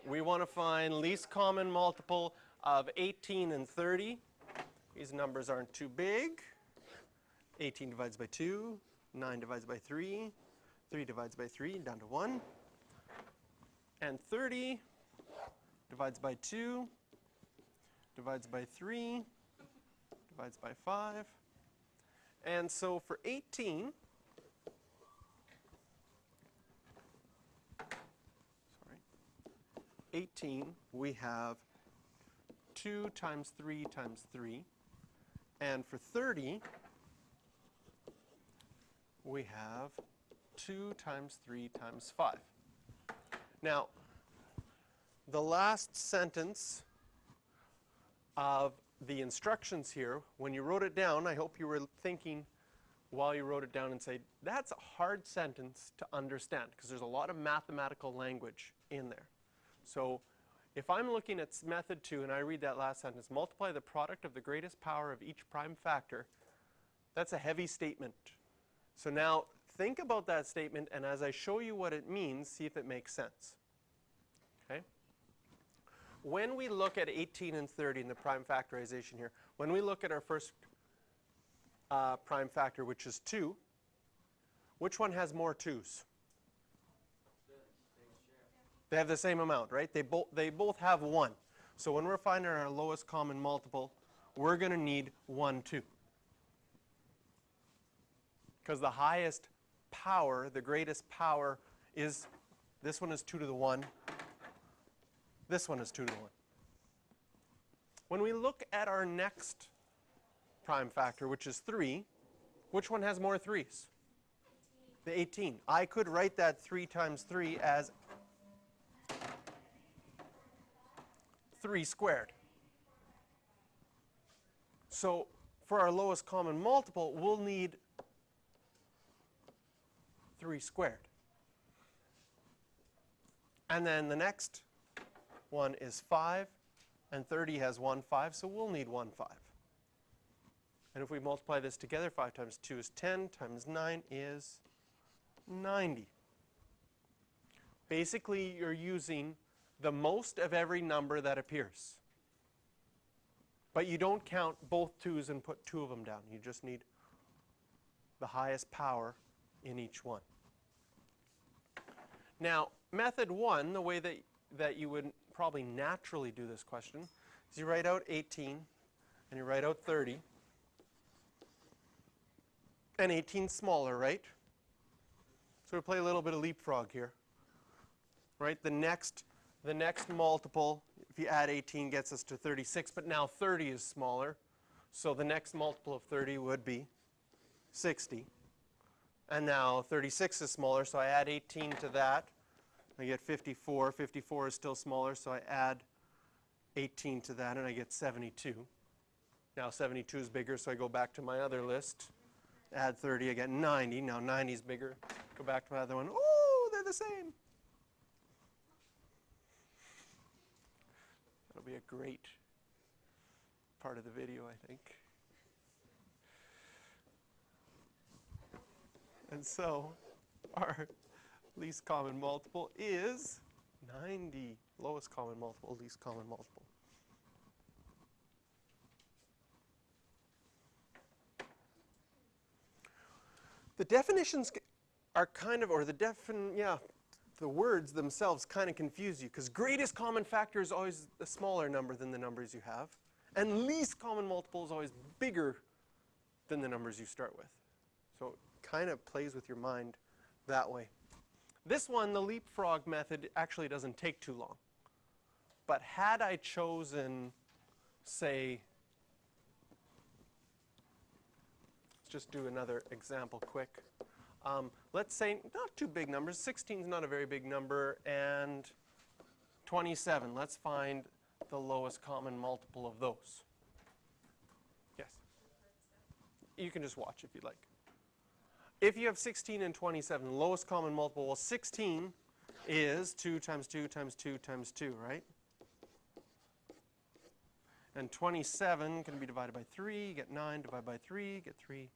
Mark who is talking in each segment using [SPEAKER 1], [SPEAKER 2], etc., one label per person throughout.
[SPEAKER 1] We want to find least common multiple of 18 and 30. These numbers aren't too big. 18 divides by 2, 9 divides by 3, 3 divides by 3, down to 1. And 30 divides by 2, divides by 3, divides by 5. And so for 18, 18, we have 2 times 3 times 3. And for 30, we have 2 times 3 times 5. Now, the last sentence of the instructions here, when you wrote it down, I hope you were thinking while you wrote it down and say, that's a hard sentence to understand because there's a lot of mathematical language in there. So if I'm looking at method 2 and I read that last sentence, multiply the product of the greatest power of each prime factor, that's a heavy statement. So now think about that statement, and as I show you what it means, see if it makes sense. Okay? When we look at 18 and 30 in the prime factorization here, when we look at our first prime factor, which is 2, which one has more 2's? They have the same amount, right? They both have 1. So when we're finding our lowest common multiple, we're going to need 1, 2. Because the highest power, the greatest power is, this one is 2 to the 1. This one is 2 to the 1. When we look at our next prime factor, which is 3, which one has more 3's? The 18. I could write that 3 times 3 as 3 squared. So for our lowest common multiple, we'll need 3 squared. And then the next one is 5, and 30 has 1, 5, so we'll need 1, 5. And if we multiply this together, 5 times 2 is 10, times 9 is 90. Basically, you're using the most of every number that appears. But you don't count both 2's and put 2 of them down. You just need the highest power in each one. Now, method 1, the way that you would probably naturally do this question, is you write out 18 and you write out 30. And 18's smaller, right? So we play a little bit of leapfrog here. Right? The next multiple, if you add 18, gets us to 36, but now 30 is smaller. So the next multiple of 30 would be 60. And now 36 is smaller, so I add 18 to that. I get 54. 54 is still smaller, so I add 18 to that, and I get 72. Now 72 is bigger, so I go back to my other list. Add 30, I get 90. Now 90 is bigger. Go back to my other one. Oh, they're the same. That'll be a great part of the video, I think. And so our least common multiple is 90. Lowest common multiple, least common multiple. The definitions are kind of, or the words themselves kind of confuse you, because greatest common factor is always a smaller number than the numbers you have, and least common multiple is always bigger than the numbers you start with. So it kind of plays with your mind that way. This one, the leapfrog method, actually doesn't take too long. But had I chosen, say, let's just do another example quick. Let's say not too big numbers. 16 is not a very big number, and 27. Let's find the lowest common multiple of those. Yes? You can just watch if you'd like. If you have 16 and 27, the lowest common multiple, well, 16 is 2 times 2 times 2 times 2, right? And 27 can be divided by 3, you get 9, divided by 3, you get 3.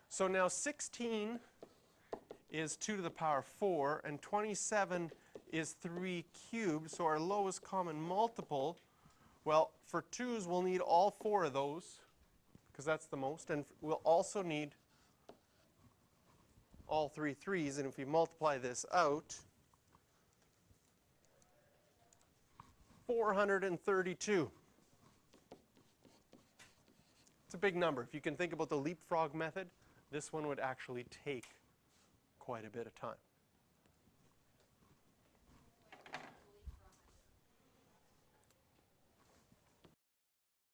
[SPEAKER 1] So now 16 is 2 to the power 4, and 27 is 3 cubed, so our lowest common multiple, well, for 2's we'll need all 4 of those, because that's the most, and we'll also need all 3 3's, and if we multiply this out, 432. It's a big number. If you can think about the leapfrog method, this one would actually take quite a bit of time.